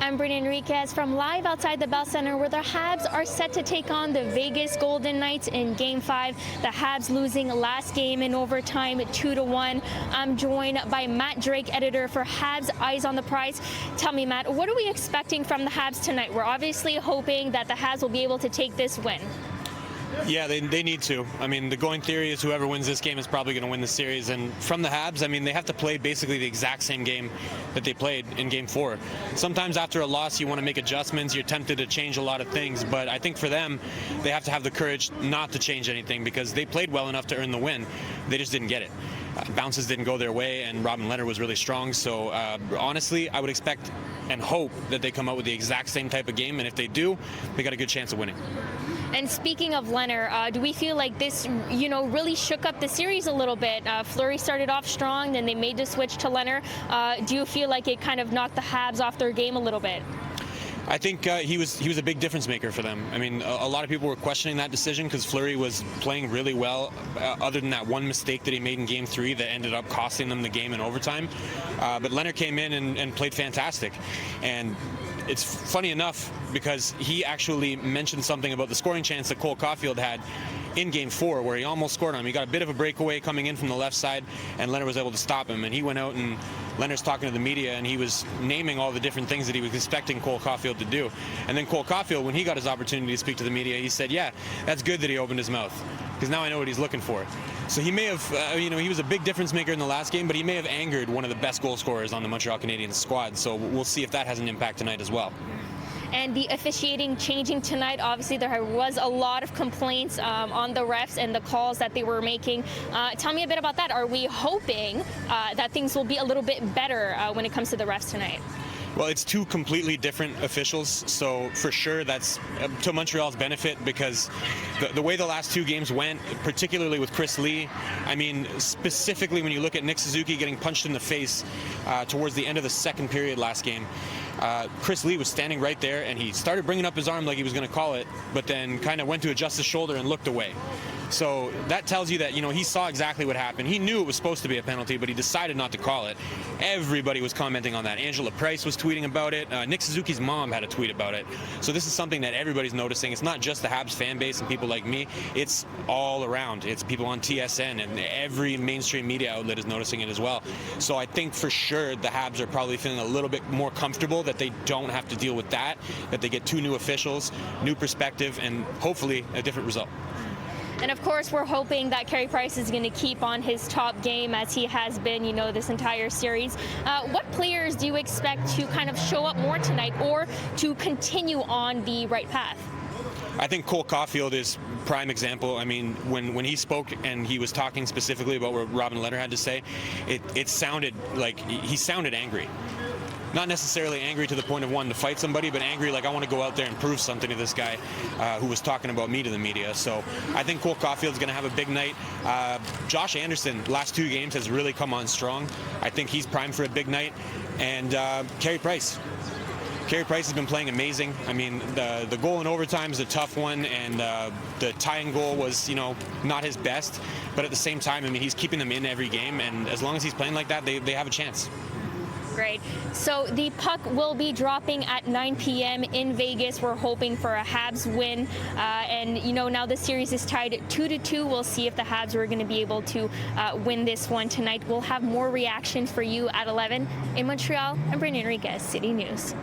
I'm Brittany Henriques from live outside the Bell Center, where the Habs are set to take on the Vegas Golden Knights in Game 5. The Habs losing last game in overtime 2-1. I'm joined by Matt Drake, editor for Habs Eyes on the Prize. Tell me, Matt, what are we expecting from the Habs tonight? We're obviously hoping that the Habs will be able to take this win. Yeah, they need to. I mean, the going theory is whoever wins this game is probably going to win the series. And from the Habs, I mean, they have to play basically the exact same game that they played in Game 4. Sometimes after a loss, you want to make adjustments. You're tempted to change a lot of things. But I think for them, they have to have the courage not to change anything because they played well enough to earn the win. They just didn't get it. Bounces didn't go their way, and Robin Lehner was really strong. So honestly, I would expect and hope that they come out with the exact same type of game. And if they do, they got a good chance of winning. And speaking of Lehner, do we feel like this, really shook up the series a little bit? Fleury started off strong, then they made the switch to Lehner. Do you feel like it kind of knocked the Habs off their game a little bit? I think he was a big difference maker for them. I mean, a lot of people were questioning that decision because Fleury was playing really well, other than that one mistake that he made in Game 3 that ended up costing them the game in overtime. But Lehner came in and played fantastic. And it's funny enough because he actually mentioned something about the scoring chance that Cole Caulfield had in Game 4 where he almost scored on him. He got a bit of a breakaway coming in from the left side, and Lehner was able to stop him. And he went out, and Lehner's talking to the media, and he was naming all the different things that he was expecting Cole Caulfield to do. And then Cole Caulfield, when he got his opportunity to speak to the media, he said, yeah, that's good that he opened his mouth because now I know what he's looking for. So he may have, he was a big difference maker in the last game, but he may have angered one of the best goal scorers on the Montreal Canadiens squad. So we'll see if that has an impact tonight as well. And the officiating changing tonight, obviously there was a lot of complaints on the refs and the calls that they were making. Tell me a bit about that. Are we hoping that things will be a little bit better when it comes to the refs tonight? Well, it's two completely different officials, so for sure that's to Montreal's benefit because the way the last two games went, particularly with Chris Lee, I mean, specifically when you look at Nick Suzuki getting punched in the face towards the end of the second period last game, Chris Lee was standing right there and he started bringing up his arm like he was going to call it, but then kind of went to adjust his shoulder and looked away. So that tells you that, he saw exactly what happened. He knew it was supposed to be a penalty, but he decided not to call it. Everybody was commenting on that. Angela Price was tweeting about it. Nick Suzuki's mom had a tweet about it. So this is something that everybody's noticing. It's not just the Habs fan base and people like me. It's all around. It's people on TSN, and every mainstream media outlet is noticing it as well. So I think for sure the Habs are probably feeling a little bit more comfortable that they don't have to deal with that they get two new officials, new perspective, and hopefully a different result. And of course, we're hoping that Carey Price is going to keep on his top game as he has been, this entire series. What players do you expect to kind of show up more tonight or to continue on the right path? I think Cole Caulfield is prime example. I mean, when he spoke and he was talking specifically about what Robin Lehner had to say, it sounded like he sounded angry. Not necessarily angry to the point of wanting to fight somebody, but angry like I want to go out there and prove something to this guy who was talking about me to the media. So I think Cole Caulfield's going to have a big night. Josh Anderson, last two games, has really come on strong. I think he's primed for a big night. And Carey Price. Carey Price has been playing amazing. I mean, the goal in overtime is a tough one, and the tying goal was, not his best. But at the same time, I mean, he's keeping them in every game, and as long as he's playing like that, they have a chance. Great. So the puck will be dropping at 9 p.m. in Vegas. We're hoping for a Habs win. And, now the series is tied at 2-2. We'll see if the Habs are going to be able to win this one tonight. We'll have more reactions for you at 11. In Montreal, I'm Brittany Henriques, City News.